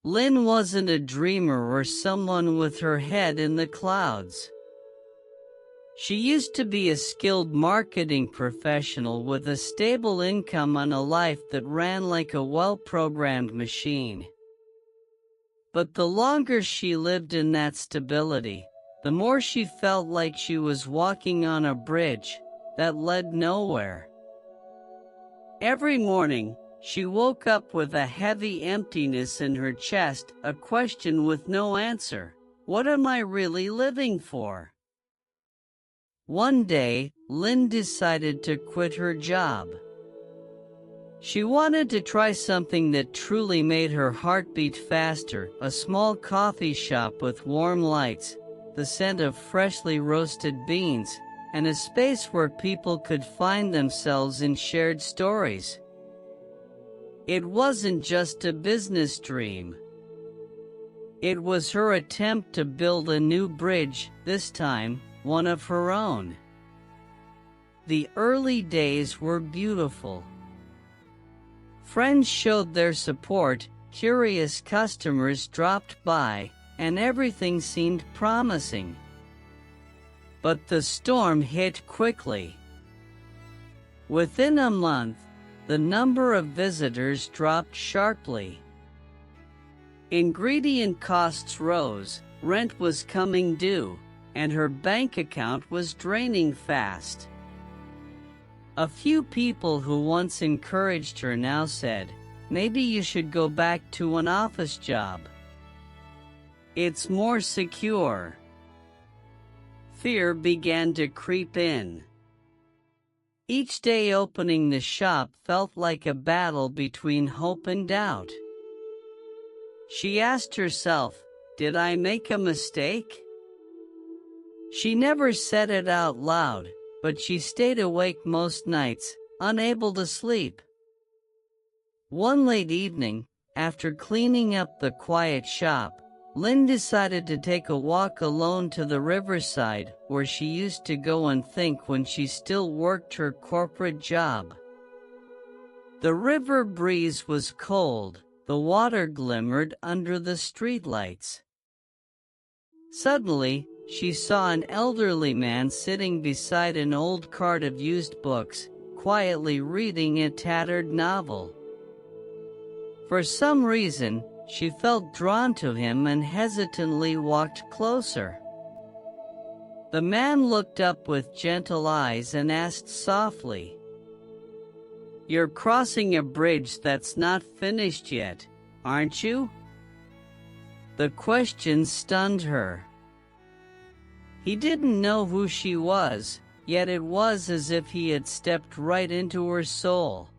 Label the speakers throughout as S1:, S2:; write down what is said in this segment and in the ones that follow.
S1: Lynn wasn't a dreamer or someone with her head in the clouds. She used to be a skilled marketing professional with a stable income and a life that ran like a well-programmed machine. But the longer she lived in that stability, the more she felt like she was walking on a bridge that led nowhere. Every morning, she woke up with a heavy emptiness in her chest, a question with no answer. What am I really living for? One day, Lynn decided to quit her job. She wanted to try something that truly made her heart beat faster, a small coffee shop with warm lights, the scent of freshly roasted beans, and a space where people could find themselves in shared stories. It wasn't just a business dream. It was her attempt to build a new bridge, this time, one of her own. The early days were beautiful. Friends showed their support, curious customers dropped by, and everything seemed promising. But the storm hit quickly. Within a month, the number of visitors dropped sharply. Ingredient costs rose, rent was coming due, and her bank account was draining fast. A few people who once encouraged her now said, "Maybe you should go back to an office job. It's more secure." Fear began to creep in. Each day opening the shop felt like a battle between hope and doubt. She asked herself, "Did I make a mistake?" She never said it out loud, but she stayed awake most nights, unable to sleep. One late evening, after cleaning up the quiet shop, Lynn decided to take a walk alone to the riverside where she used to go and think when she still worked her corporate job. The river breeze was cold, the water glimmered under the streetlights. Suddenly, she saw an elderly man sitting beside an old cart of used books, quietly reading a tattered novel. For some reason, she felt drawn to him and hesitantly walked closer. The man looked up with gentle eyes and asked softly, "You're crossing a bridge that's not finished yet, aren't you?" The question stunned her. He didn't know who she was, yet it was as if he had stepped right into her soul.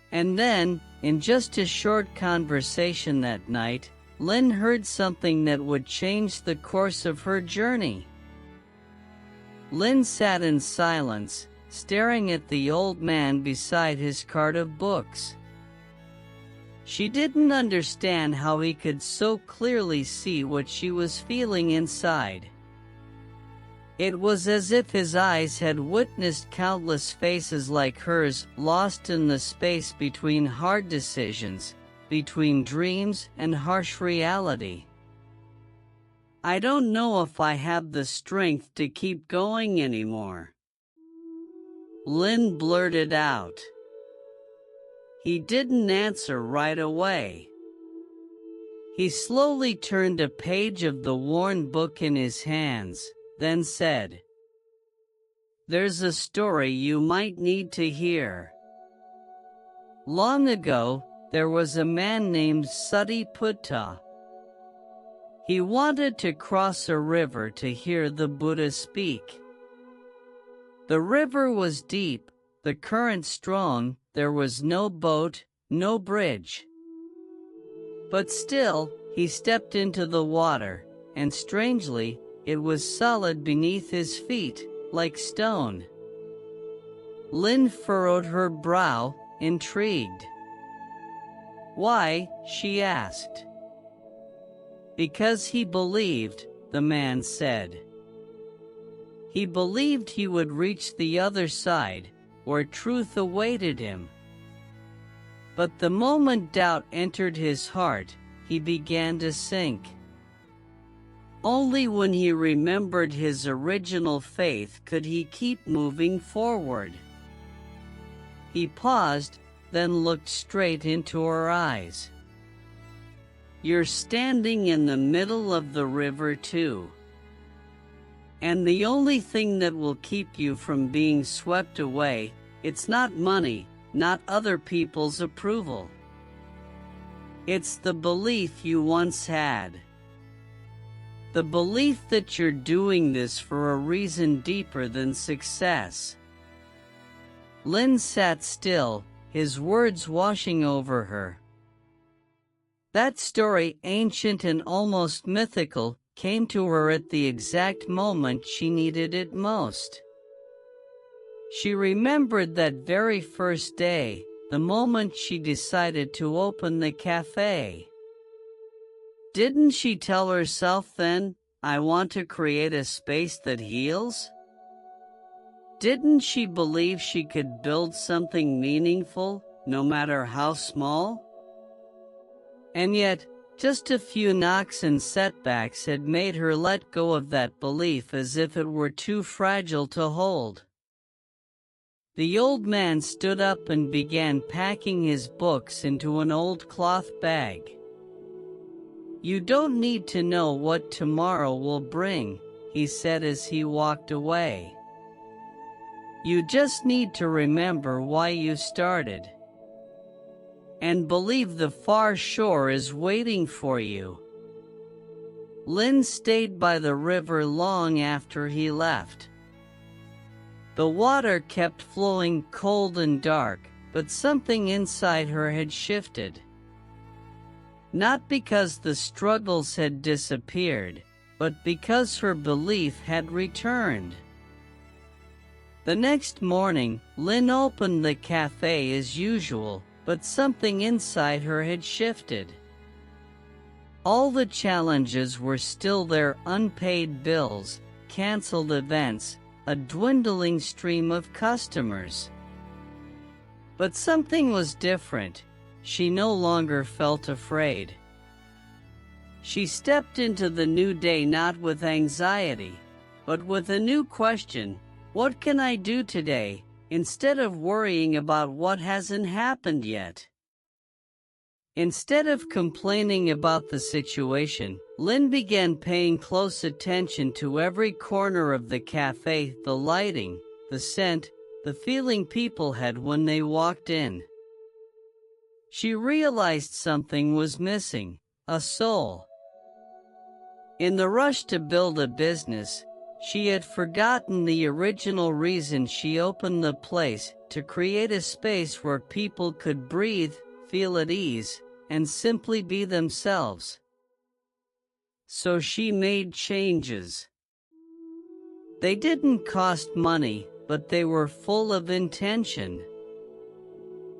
S1: And then, in just a short conversation that night, Lynn heard something that would change the course of her journey. Lynn sat in silence, staring at the old man beside his cart of books. She didn't understand how he could so clearly see what she was feeling inside. It was as if his eyes had witnessed countless faces like hers, lost in the space between hard decisions, between dreams and harsh reality. "I don't know if I have the strength to keep going anymore," Lynn blurted out. He didn't answer right away. He slowly turned a page of the worn book in his hands, then said, "There's a story you might need to hear. Long ago, there was a man named Satiputta. He wanted to cross a river to hear the Buddha speak. The river was deep, the current strong, there was no boat, no bridge. But still, he stepped into the water, and strangely, it was solid beneath his feet, like stone." Lynn furrowed her brow, intrigued. "Why?" she asked. "Because he believed," the man said. He believed he would reach the other side, where truth awaited him. But the moment doubt entered his heart, he began to sink. Only when he remembered his original faith could he keep moving forward. He paused, then looked straight into her eyes. "You're standing in the middle of the river too. And the only thing that will keep you from being swept away, it's not money, not other people's approval. It's the belief you once had. The belief that you're doing this for a reason deeper than success." Lin sat still, his words washing over her. That story, ancient and almost mythical, came to her at the exact moment she needed it most. She remembered that very first day, the moment she decided to open the cafe. Didn't she tell herself then, "I want to create a space that heals"? Didn't she believe she could build something meaningful, no matter how small? And yet, just a few knocks and setbacks had made her let go of that belief as if it were too fragile to hold. The old man stood up and began packing his books into an old cloth bag. "You don't need to know what tomorrow will bring," he said as he walked away. "You just need to remember why you started. And believe the far shore is waiting for you." Lin stayed by the river long after he left. The water kept flowing cold and dark, but something inside her had shifted. Not because the struggles had disappeared, but because her belief had returned. The next morning, Lin opened the cafe as usual, but something inside her had shifted. All the challenges were still there: unpaid bills, canceled events, a dwindling stream of customers. But something was different. She no longer felt afraid. She stepped into the new day not with anxiety, but with a new question: what can I do today, instead of worrying about what hasn't happened yet? Instead of complaining about the situation, Lin began paying close attention to every corner of the cafe: the lighting, the scent, the feeling people had when they walked in. She realized something was missing: a soul. In the rush to build a business, she had forgotten the original reason she opened the place: to create a space where people could breathe, feel at ease, and simply be themselves. So she made changes. They didn't cost money, but they were full of intention.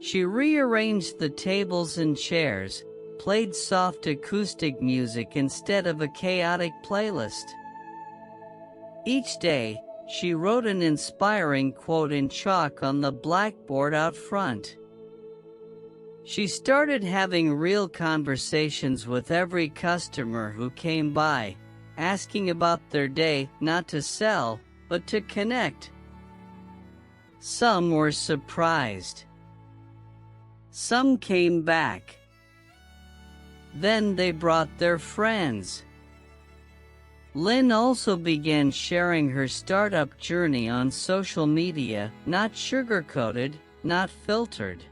S1: She rearranged the tables and chairs, played soft acoustic music instead of a chaotic playlist. Each day, she wrote an inspiring quote in chalk on the blackboard out front. She started having real conversations with every customer who came by, asking about their day, not to sell, but to connect. Some were surprised. Some came back. Then they brought their friends. Lin also began sharing her startup journey on social media, not sugar-coated, not filtered.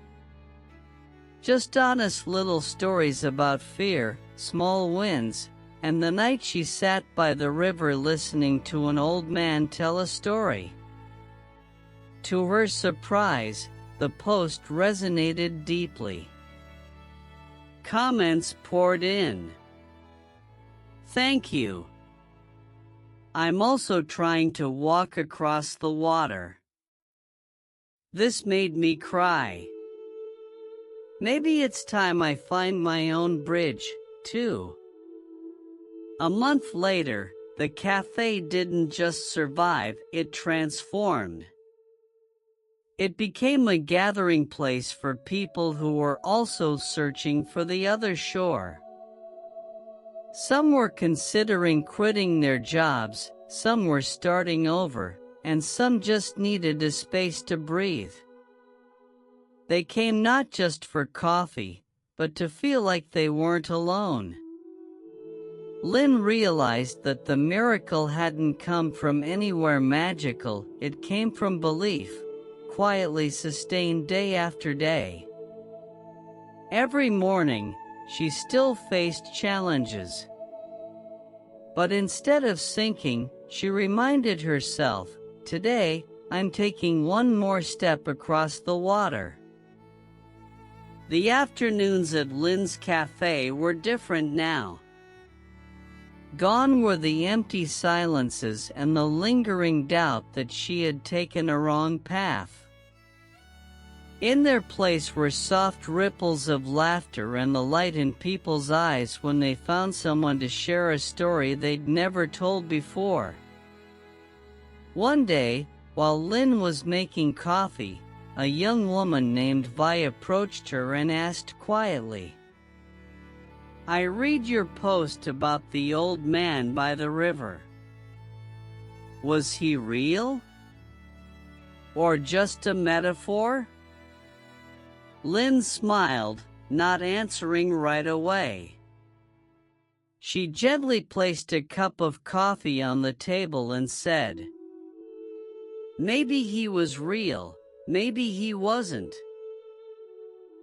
S1: Just honest little stories about fear, small wins, and the night she sat by the river listening to an old man tell a story. To her surprise, the post resonated deeply. Comments poured in. "Thank you. I'm also trying to walk across the water. This made me cry. Maybe it's time I find my own bridge, too." A month later, the cafe didn't just survive, it transformed. It became a gathering place for people who were also searching for the other shore. Some were considering quitting their jobs, some were starting over, and some just needed a space to breathe. They came not just for coffee, but to feel like they weren't alone. Lynn realized that the miracle hadn't come from anywhere magical, it came from belief, quietly sustained day after day. Every morning, she still faced challenges. But instead of sinking, she reminded herself, today, I'm taking one more step across the water. The afternoons at Lynn's Café were different now. Gone were the empty silences and the lingering doubt that she had taken a wrong path. In their place were soft ripples of laughter and the light in people's eyes when they found someone to share a story they'd never told before. One day, while Lynn was making coffee, a young woman named Vi approached her and asked quietly, "I read your post about the old man by the river. Was he real? Or just a metaphor?" Lynn smiled, not answering right away. She gently placed a cup of coffee on the table and said, "Maybe he was real, maybe he wasn't.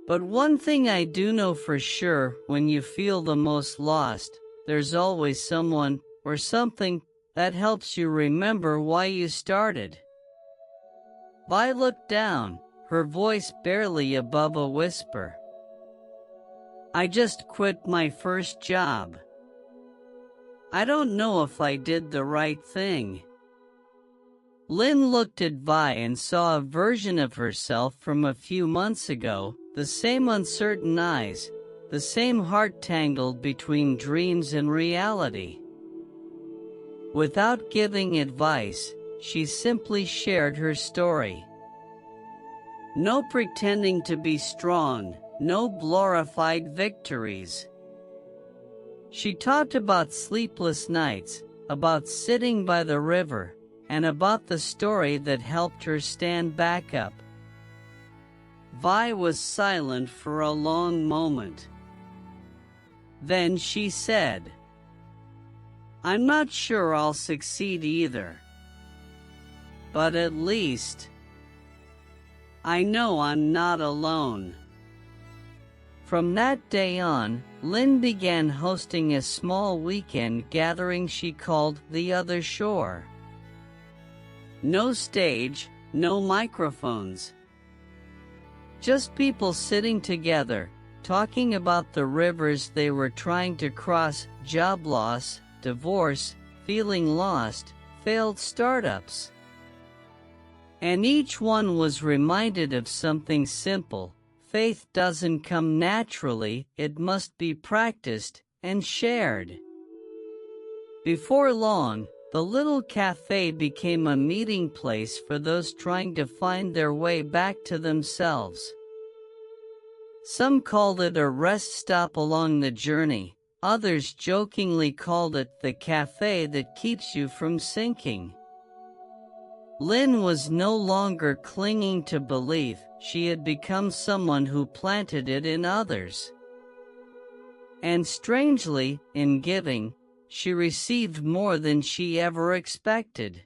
S1: But one thing I do know for sure, when you feel the most lost, there's always someone, or something, that helps you remember why you started." Vi looked down, her voice barely above a whisper. "I just quit my first job. I don't know if I did the right thing." Lynn looked at Vi and saw a version of herself from a few months ago, the same uncertain eyes, the same heart tangled between dreams and reality. Without giving advice, she simply shared her story. No pretending to be strong, no glorified victories. She talked about sleepless nights, about sitting by the river, and about the story that helped her stand back up. Vi was silent for a long moment. Then she said, "I'm not sure I'll succeed either. But at least I know I'm not alone." From that day on, Lynn began hosting a small weekend gathering she called The Other Shore. No stage, no microphones. Just people sitting together, talking about the rivers they were trying to cross: job loss, divorce, feeling lost, failed startups. And each one was reminded of something simple: faith doesn't come naturally, it must be practiced and shared. Before long, the little cafe became a meeting place for those trying to find their way back to themselves. Some called it a rest stop along the journey, others jokingly called it the cafe that keeps you from sinking. Lynn was no longer clinging to belief, she had become someone who planted it in others. And strangely, in giving, she received more than she ever expected.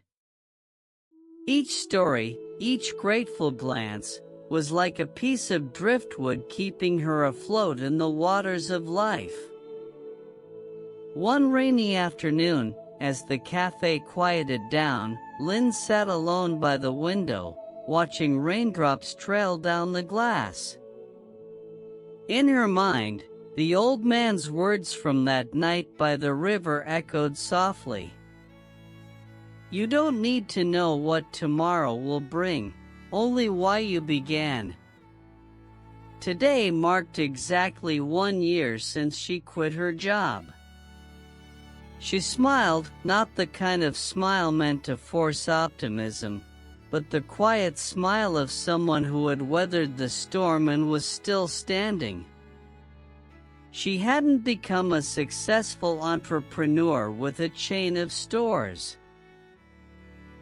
S1: Each story, each grateful glance, was like a piece of driftwood keeping her afloat in the waters of life. One rainy afternoon, as the cafe quieted down, Lynn sat alone by the window, watching raindrops trail down the glass. In her mind, the old man's words from that night by the river echoed softly. "You don't need to know what tomorrow will bring, only why you began." Today marked exactly 1 year since she quit her job. She smiled, not the kind of smile meant to force optimism, but the quiet smile of someone who had weathered the storm and was still standing. She hadn't become a successful entrepreneur with a chain of stores.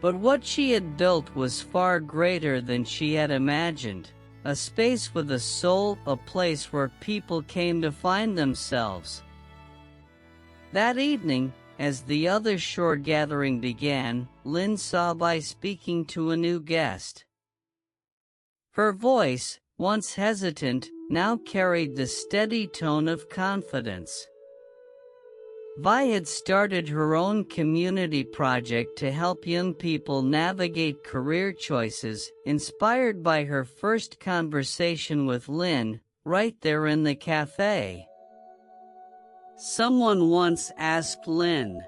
S1: But what she had built was far greater than she had imagined, a space with a soul, a place where people came to find themselves. That evening, as the other shore gathering began, Lynn saw by speaking to a new guest. Her voice, once hesitant, now carried the steady tone of confidence. Vi had started her own community project to help young people navigate career choices, inspired by her first conversation with Lynn, right there in the cafe. Someone once asked Lynn,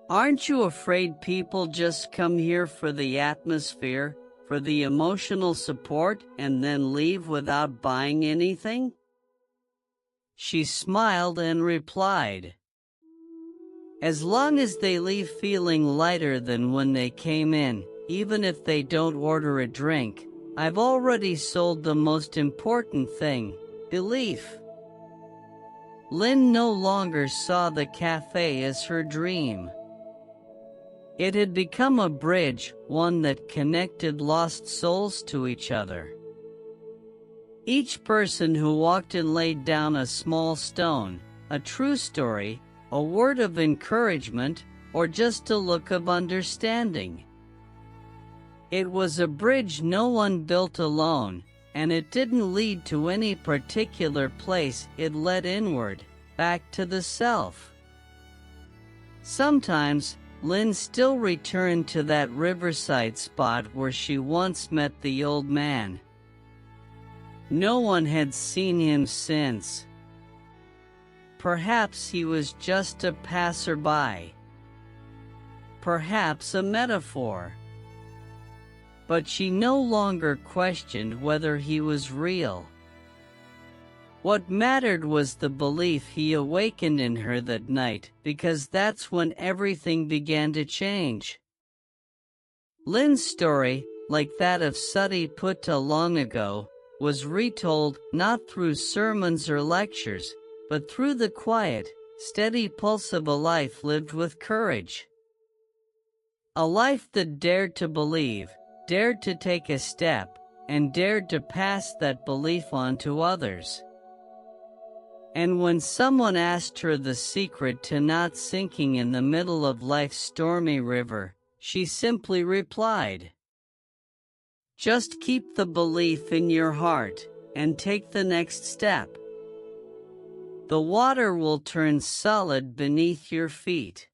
S1: "Aren't you afraid people just come here for the atmosphere, for the emotional support, and then leave without buying anything?" She smiled and replied, "As long as they leave feeling lighter than when they came in, even if they don't order a drink, I've already sold the most important thing, belief." Lynn no longer saw the cafe as her dream. It had become a bridge, one that connected lost souls to each other. Each person who walked in laid down a small stone, a true story, a word of encouragement, or just a look of understanding. It was a bridge no one built alone, and it didn't lead to any particular place, it led inward, back to the self. Sometimes, Lynn still returned to that riverside spot where she once met the old man. No one had seen him since. Perhaps he was just a passerby. Perhaps a metaphor. But she no longer questioned whether he was real. What mattered was the belief he awakened in her that night, because that's when everything began to change. Lynn's story, like that of Sati Putta long ago, was retold not through sermons or lectures, but through the quiet, steady pulse of a life lived with courage. A life that dared to believe, dared to take a step, and dared to pass that belief on to others. And when someone asked her the secret to not sinking in the middle of life's stormy river, she simply replied, "Just keep the belief in your heart, and take the next step. The water will turn solid beneath your feet."